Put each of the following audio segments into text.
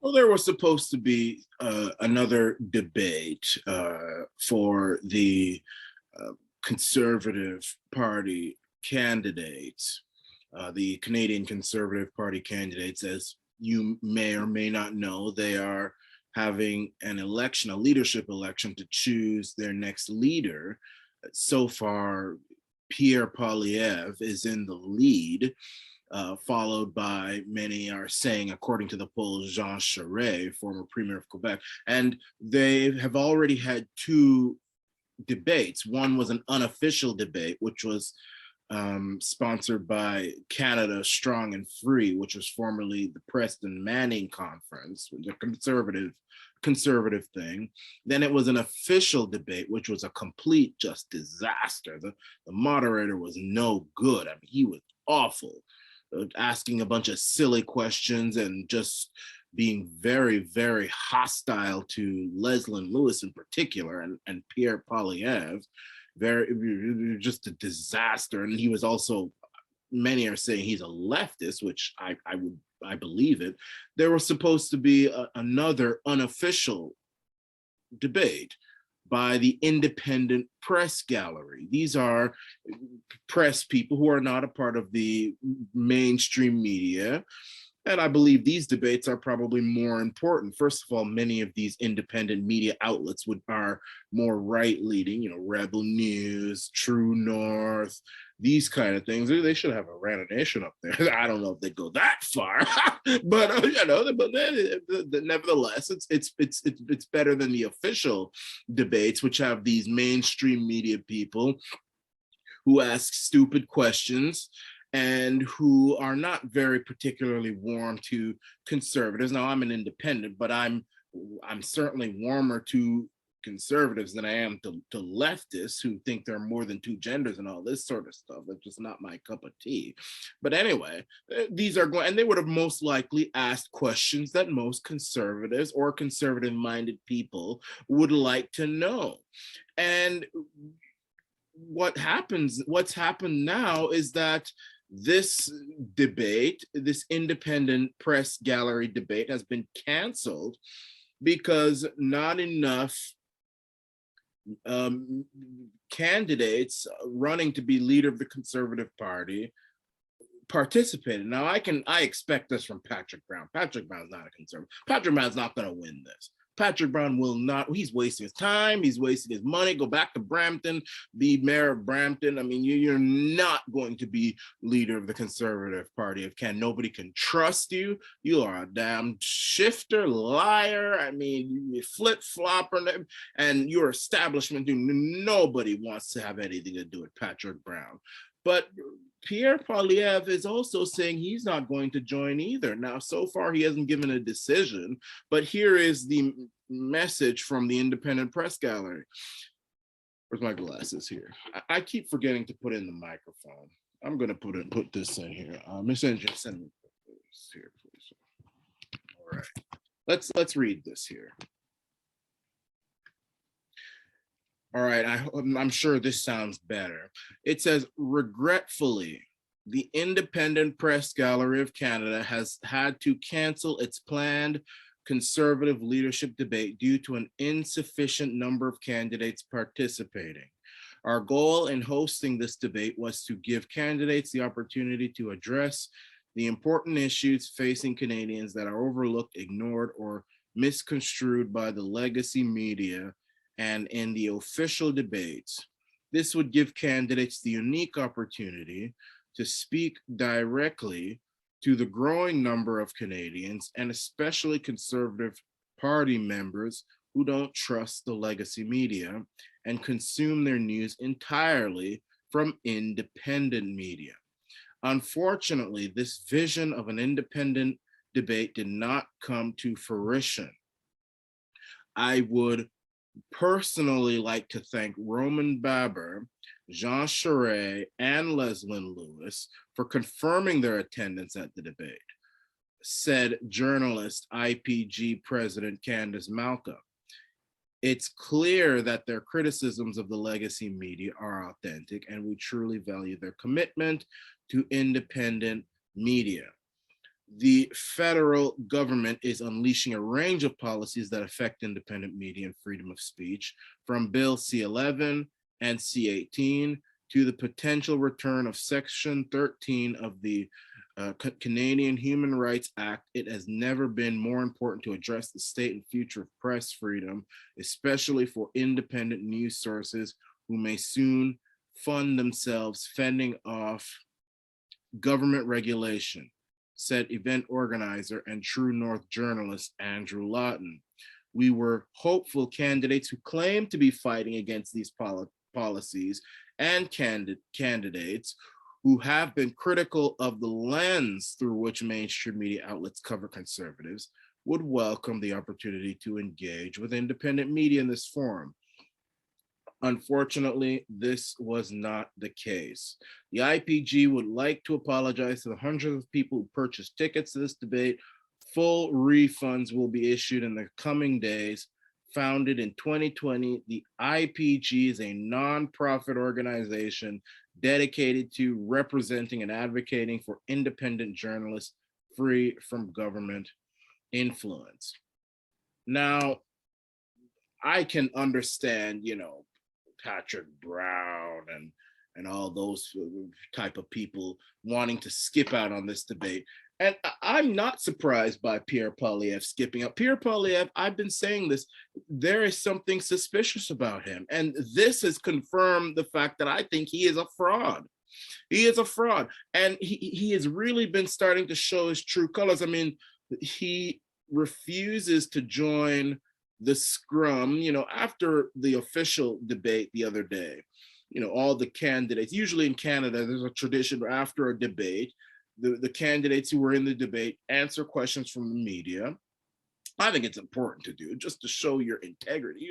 Well, there was supposed to be another debate for the Conservative Party candidates, the Canadian Conservative Party candidates. As you may or may not know, they are having an election, a leadership election, to choose their next leader. So far, Pierre Poilievre is in the lead, followed by, many are saying, according to the polls, Jean Charest, former premier of Quebec. And they have already had two debates. One was an unofficial debate, which was sponsored by Canada Strong and Free, which was formerly the Preston Manning Conference, which was a conservative thing. Then it was an official debate, which was a complete just disaster. The moderator was no good. I mean, he was awful, asking a bunch of silly questions and just being very, very hostile to Leslyn Lewis in particular, and Pierre Poilievre. Very, just a disaster. And he was also, many are saying he's a leftist, which I believe it. There was supposed to be another unofficial debate by the Independent Press Gallery. These are press people who are not a part of the mainstream media. And I believe these debates are probably more important. First of all, many of these independent media outlets are more right-leaning, Rebel News, True North, these kind of things. They should have a Arana Nation up there. I don't know if they go that far, but nevertheless, it's better than the official debates, which have these mainstream media people who ask stupid questions and who are not very particularly warm to conservatives. Now, I'm an independent, but I'm certainly warmer to conservatives than I am to leftists who think there are more than two genders and all this sort of stuff. It's just not my cup of tea. But anyway, these are going, and they would have most likely asked questions that most conservatives or conservative-minded people would like to know. And what's happened now is that this debate, this Independent Press Gallery debate, has been canceled because not enough candidates running to be leader of the Conservative Party participated. Now, I expect this from Patrick Brown. Patrick Brown's not a conservative. Patrick Brown's not going to win this. Patrick Brown will not. He's wasting his time. He's wasting his money. Go back to Brampton, be mayor of Brampton. I mean, you're not going to be leader of the Conservative Party of Canada. Nobody can trust you. You are a damn shifter, liar. I mean, you flip-flopper, and your establishment, nobody wants to have anything to do with Patrick Brown. But Pierre Poilievre is also saying he's not going to join either. Now, so far, he hasn't given a decision, but here is the message from the Independent Press Gallery. Where's my glasses here? I keep forgetting to put in the microphone. I'm going to put this in here. Miss Engine, send me this here, please. All right, let's read this here. All right, I'm sure this sounds better. It says, regretfully, the Independent Press Gallery of Canada has had to cancel its planned Conservative leadership debate due to an insufficient number of candidates participating. Our goal in hosting this debate was to give candidates the opportunity to address the important issues facing Canadians that are overlooked, ignored, or misconstrued by the legacy media and in the official debates. This would give candidates the unique opportunity to speak directly to the growing number of Canadians, and especially Conservative Party members who don't trust the legacy media and consume their news entirely from independent media. Unfortunately, this vision of an independent debate did not come to fruition. I would personally like to thank Roman Baber, Jean Charest, and Leslyn Lewis for confirming their attendance at the debate, said journalist IPG President Candace Malka. It's clear that their criticisms of the legacy media are authentic, and we truly value their commitment to independent media. the federal government is unleashing a range of policies that affect independent media and freedom of speech, from Bill C-11 and C-18 to the potential return of Section 13 of the Canadian Human Rights Act. It has never been more important to address the state and future of press freedom, especially for independent news sources who may soon fund themselves fending off government regulation, said event organizer and True North journalist Andrew Lawton. We were hopeful candidates who claim to be fighting against these policies and candidates who have been critical of the lens through which mainstream media outlets cover conservatives would welcome the opportunity to engage with independent media in this forum. Unfortunately, this was not the case. The IPG would like to apologize to the hundreds of people who purchased tickets to this debate. Full refunds will be issued in the coming days. Founded in 2020, the IPG is a nonprofit organization dedicated to representing and advocating for independent journalists free from government influence. Now, I can understand, Patrick Brown and all those type of people wanting to skip out on this debate. And I'm not surprised by Pierre Poilievre skipping out. Pierre Poilievre, I've been saying this, there is something suspicious about him. And this has confirmed the fact that I think he is a fraud. He is a fraud. And he has really been starting to show his true colors. I mean, he refuses to join the scrum, after the official debate the other day. All the candidates, usually in Canada, there's a tradition where after a debate, the candidates who were in the debate answer questions from the media. I think it's important to do just to show your integrity,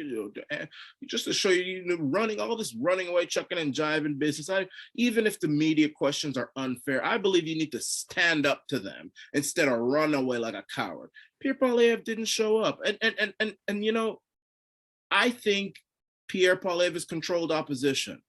just to show you, running away, chucking and jiving business. Even if the media questions are unfair, I believe you need to stand up to them instead of run away like a coward. Pierre Poilievre didn't show up. And I think Pierre Poilievre is controlled opposition.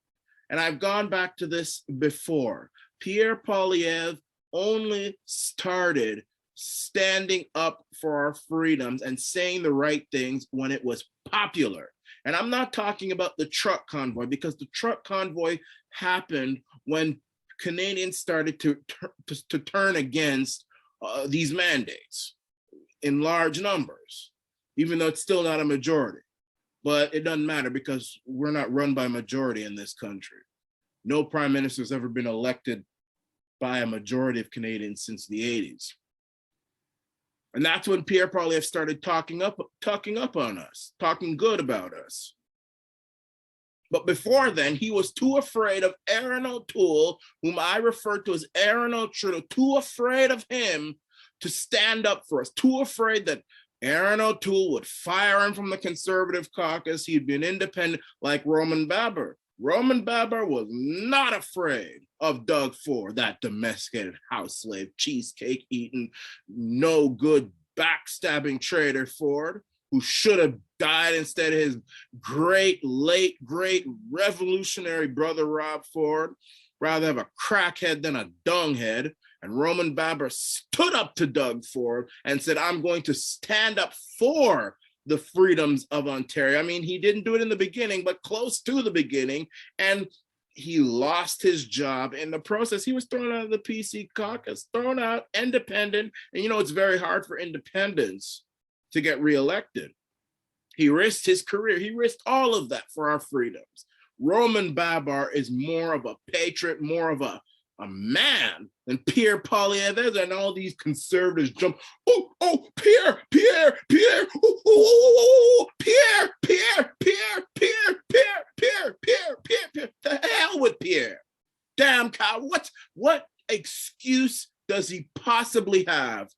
And I've gone back to this before. Pierre Poilievre only started standing up for our freedoms and saying the right things when it was popular. And I'm not talking about the truck convoy, because the truck convoy happened when Canadians started to turn against these mandates in large numbers, even though it's still not a majority. But it doesn't matter, because we're not run by majority in this country. No prime minister has ever been elected by a majority of Canadians since the 80s. And that's when Pierre Poilievre started talking up on us, talking good about us. But before then, he was too afraid of Aaron O'Toole, whom I refer to as Aaron O'Toole, too afraid of him to stand up for us, too afraid that Aaron O'Toole would fire him from the Conservative caucus. He'd been independent like Roman Baber. Roman Baber was not afraid of Doug Ford, that domesticated house slave, cheesecake eating, no good backstabbing traitor Ford, who should have died instead of his great revolutionary brother Rob Ford. Rather have a crackhead than a dunghead. And Roman Baber stood up to Doug Ford and said, I'm going to stand up for the freedoms of Ontario. I mean, he didn't do it in the beginning, but close to the beginning. And he lost his job in the process. He was thrown out of the PC caucus, thrown out, independent. And it's very hard for independents to get reelected. He risked his career. He risked all of that for our freedoms. Roman Baber is more of a patriot, more of a man than Pierre Poilievre, and all these conservatives jump. Pierre, Pierre, the hell with Pierre. Damn cow. What excuse does he possibly have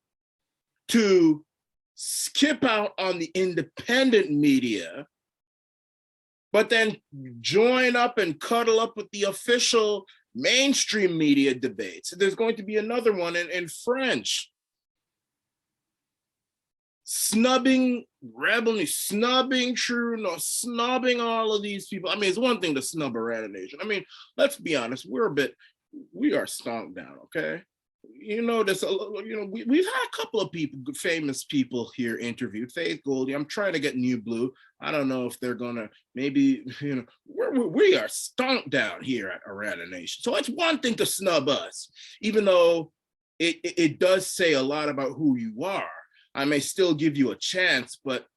to skip out on the independent media, but then join up and cuddle up with the official mainstream media debates? There's going to be another one in French. Snubbing Rebel News, snubbing True North, snubbing all of these people. I mean, it's one thing to snub Arana Nation. I mean, let's be honest, we are stomped down, okay? you know, we've had a couple of people, famous people here interviewed. Faith Goldie. I'm trying to get New Blue. I don't know if they're gonna, maybe, you know, we are stomped down here at Arana Nation. So it's one thing to snub us, even though it does say a lot about who you are. I may still give you a chance, but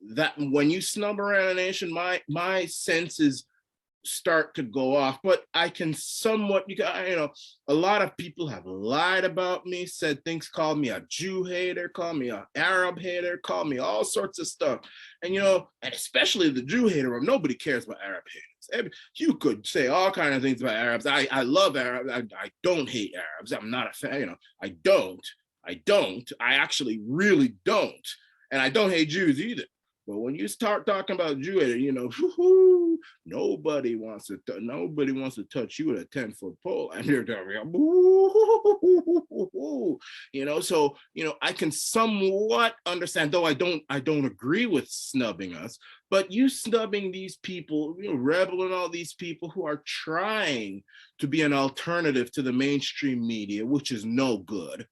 that when you snub Arana Nation, my senses start to go off. But I can somewhat, you know, a lot of people have lied about me, said things, called me a Jew hater, called me an Arab hater, called me all sorts of stuff. And, you know, and especially the Jew hater, nobody cares about Arab haters. You could say all kinds of things about Arabs. I love Arabs. I don't hate Arabs. I'm not a fan, you know, I don't. I actually really don't. And I don't hate Jews either. But when you start talking about Jew, you know, nobody wants to touch you with a 10-foot pole. And you're talking about, you know, so, you know, I can somewhat understand, though I don't agree with snubbing us, but you snubbing these people, you know, Rebel and all these people who are trying to be an alternative to the mainstream media, which is no good.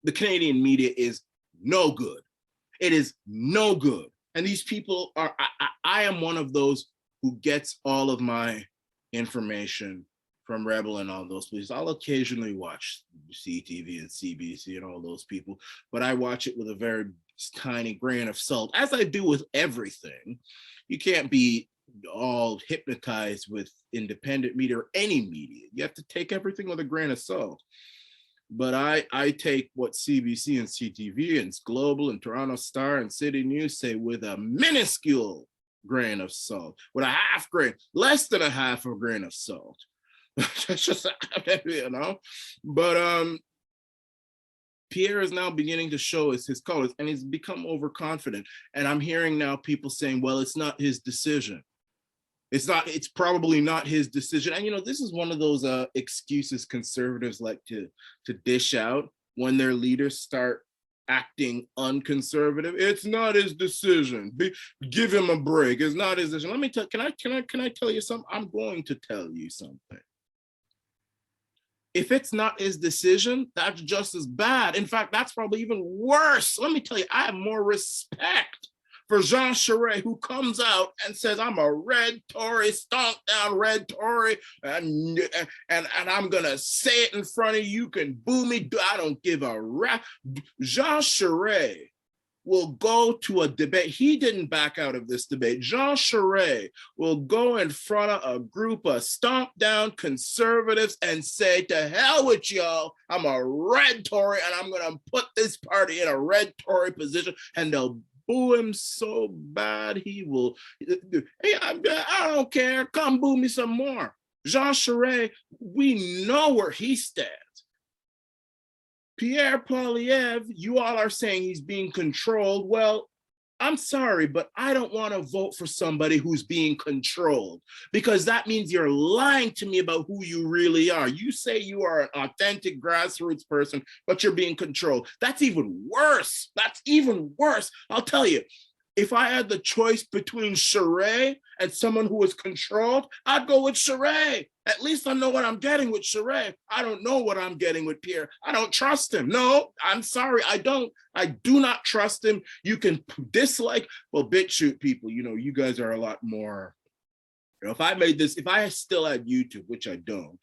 The Canadian media is no good. It is no good. And these people are, I am one of those who gets all of my information from Rebel and all those places. I'll occasionally watch CTV and CBC and all those people, but I watch it with a very tiny grain of salt, as I do with everything. You can't be all hypnotized with independent media or any media. You have to take everything with a grain of salt. But I take what CBC and CTV and Global and Toronto Star and City News say with a minuscule grain of salt, with a half grain, less than a half a grain of salt. Just, you know. But Pierre is now beginning to show us his colors, and he's become overconfident. And I'm hearing now people saying, well, it's not his decision. It's probably not his decision. And, you know, this is one of those excuses conservatives like to dish out when their leaders start acting unconservative. It's not his decision. Give him a break. It's not his decision. Let me tell, can I tell you something? I'm going to tell you something. If it's not his decision, that's just as bad. In fact, that's probably even worse. Let me tell you, I have more respect for Jean Charest, who comes out and says, I'm a red Tory, stomp down red Tory, and I'm gonna say it in front of you, can boo me, I don't give a rap. Jean Charest will go to a debate. He didn't back out of this debate. Jean Charest will go in front of a group of stomp down conservatives and say, to hell with y'all, I'm a red Tory and I'm gonna put this party in a red Tory position, and they'll boo him so bad he will, hey, I don't care, come boo me some more. Jean Charest, we know where he stands. Pierre Poilievre, you all are saying he's being controlled. Well, I'm sorry, but I don't want to vote for somebody who's being controlled, because that means you're lying to me about who you really are. You say you are an authentic grassroots person, but you're being controlled. That's even worse. That's even worse. I'll tell you, if I had the choice between Charest and someone who was controlled, I'd go with Charest. At least I know what I'm getting with Charest. I don't know what I'm getting with Pierre. I don't trust him. No, I'm sorry, I don't. I do not trust him. You can dislike, well, BitChute people, you know, you guys are a lot more, you know, if I made this, if I still had YouTube, which I don't,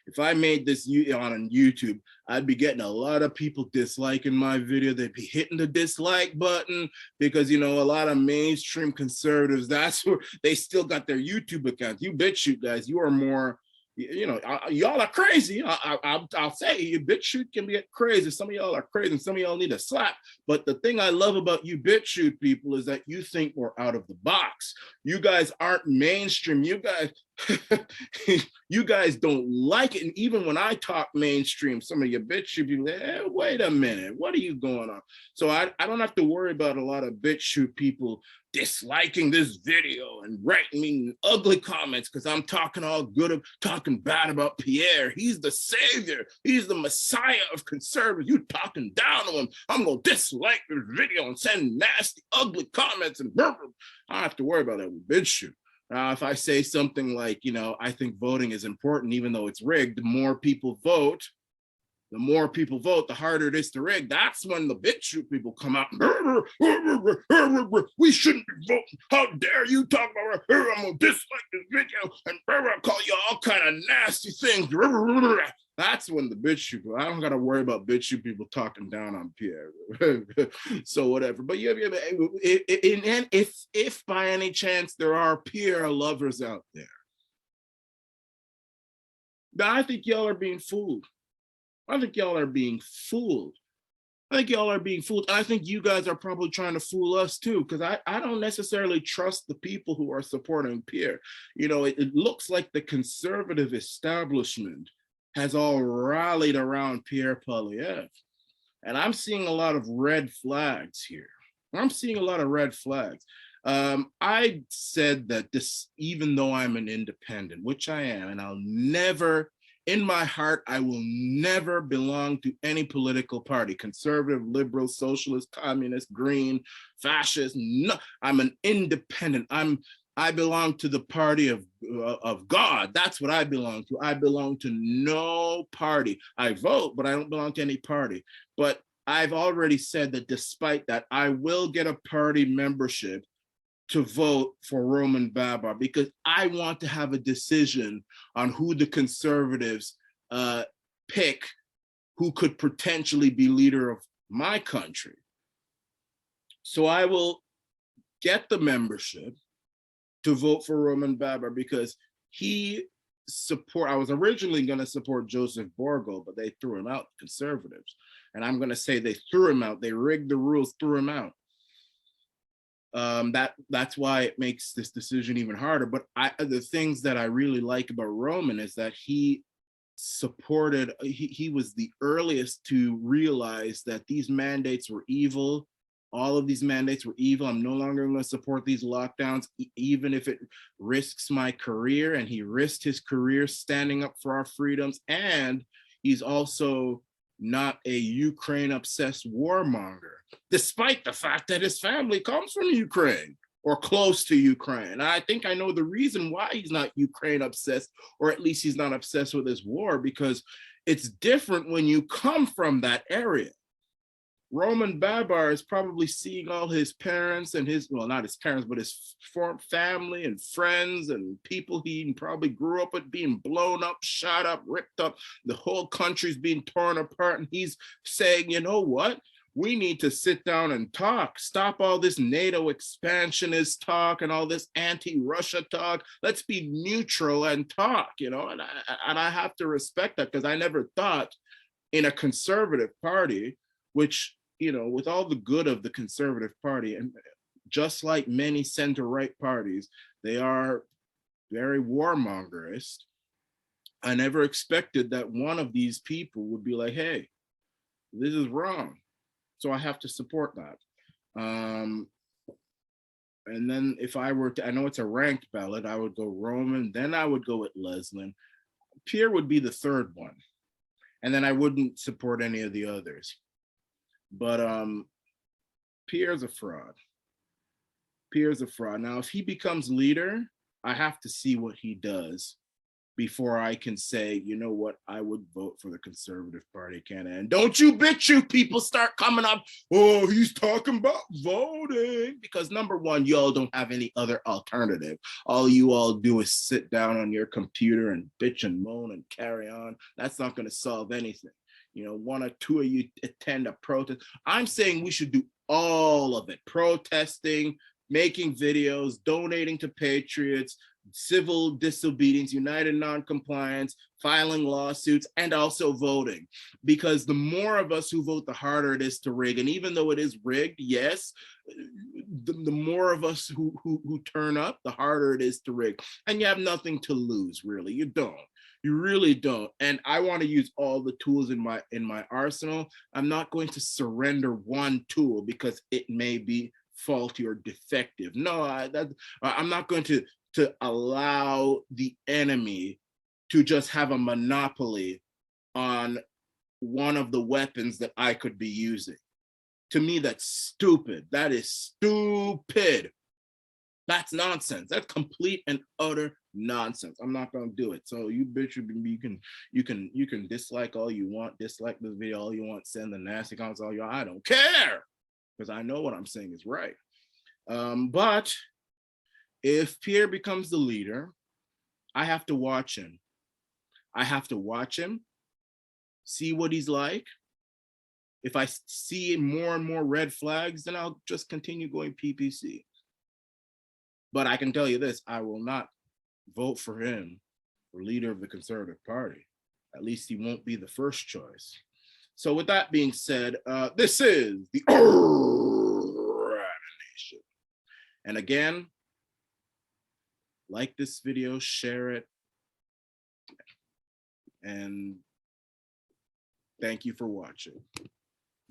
if I made this on YouTube, I'd be getting a lot of people disliking my video. They'd be hitting the dislike button because, you know, a lot of mainstream conservatives, that's where they still got their YouTube accounts. You BitChute guys, you are more, you know, y'all are crazy. I'll say you BitChute can get crazy. Some of y'all are crazy and some of y'all need a slap. But the thing I love about you BitChute people is that you think we're out of the box. You guys aren't mainstream. You guys, you guys don't like it. And even when I talk mainstream, some of your BitChute people, wait a minute, what are you going on? So I don't have to worry about a lot of BitChute people disliking this video and writing me ugly comments because I'm talking all good, talking bad about Pierre. He's the savior. He's the messiah of conservatives. You talking down on him. I'm going to dislike this video and send nasty, ugly comments and I don't have to worry about that with BitChute. If I say something like, you know, I think voting is important, even though it's rigged, the more people vote, the more people vote, the harder it is to rig. That's when the BitChute people come out. We shouldn't be voting. How dare you talk about it? I'm gonna dislike this video and call you all kind of nasty things. That's when the BitChute people. I don't gotta worry about BitChute people talking down on Pierre. So whatever. But yeah, if by any chance there are Pierre lovers out there, I think y'all are being fooled. I think y'all are being fooled. I think y'all are being fooled. I think you guys are probably trying to fool us too, because I don't necessarily trust the people who are supporting Pierre. You know, it looks like the conservative establishment has all rallied around Pierre Poilievre. And I'm seeing a lot of red flags here. I'm seeing a lot of red flags. I said that this, even though I'm an independent, which I am, and I'll never, in my heart, I will never belong to any political party, conservative, liberal, socialist, communist, green, fascist. No, I'm an independent. I belong to the party of God. That's what I belong to. I belong to no party. I vote, but I don't belong to any party. But I've already said that despite that, I will get a party membership to vote for Roman Babar, because I want to have a decision on who the conservatives pick, who could potentially be leader of my country. So I will get the membership to vote for Roman Babar, because I was originally going to support Joseph Borgo, but they threw him out, conservatives. And I'm going to say they threw him out. They rigged the rules, threw him out. That's why it makes this decision even harder. But the things that I really like about Roman is that he supported, he was the earliest to realize that these mandates were evil. All of these mandates were evil. I'm no longer going to support these lockdowns, even if it risks my career. And he risked his career standing up for our freedoms. And he's also not a Ukraine-obsessed warmonger, despite the fact that his family comes from Ukraine or close to Ukraine. I think I know the reason why he's not Ukraine-obsessed, or at least he's not obsessed with this war, because it's different when you come from that area. Roman Babar is probably seeing all his parents and his, well, not his parents, but his family and friends and people he probably grew up with being blown up, shot up, ripped up. The whole country's being torn apart. And he's saying, you know what? We need to sit down and talk. Stop all this NATO expansionist talk and all this anti-Russia talk. Let's be neutral and talk, you know? And I have to respect that, because I never thought in a conservative party, which, you know, with all the good of the Conservative Party, and just like many center-right parties, they are very warmongerist. I never expected that one of these people would be like, hey, this is wrong. So I have to support that. And then if I were to, I know it's a ranked ballot, I would go Roman, then I would go with Leslin. Pierre would be the third one. And then I wouldn't support any of the others. But Pierre's a fraud. Pierre's a fraud. Now, if he becomes leader, I have to see what he does before I can say, you know what, I would vote for the Conservative Party candidate. And don't you BitChute people start coming up, oh, he's talking about voting. Because number one, y'all don't have any other alternative. All you all do is sit down on your computer and bitch and moan and carry on. That's not going to solve anything. You know, one or two of you attend a protest. I'm saying we should do all of it. Protesting, making videos, donating to Patriots, civil disobedience, united non-compliance, filing lawsuits, and also voting. Because the more of us who vote, the harder it is to rig. And even though it is rigged, yes, the more of us who turn up, the harder it is to rig. And you have nothing to lose, really. You don't. You really don't. And I want to use all the tools in my arsenal. I'm not going to surrender one tool because it may be faulty or defective. No, I'm not going to allow the enemy to just have a monopoly on one of the weapons that I could be using. To me, that's stupid. That is stupid. That's nonsense. That's complete and utter nonsense. I'm not gonna do it. So you bitch, you can dislike all you want, dislike the video all you want, send the nasty comments all you want. I don't care, because I know what I'm saying is right. But if Pierre becomes the leader, I have to watch him. I have to watch him, see what he's like. If I see more and more red flags, then I'll just continue going PPC. But I can tell you this, I will not vote for him for leader of the Conservative Party. At least he won't be the first choice. So with that being said, this is the Arana Nation. And again, like this video, share it, and thank you for watching.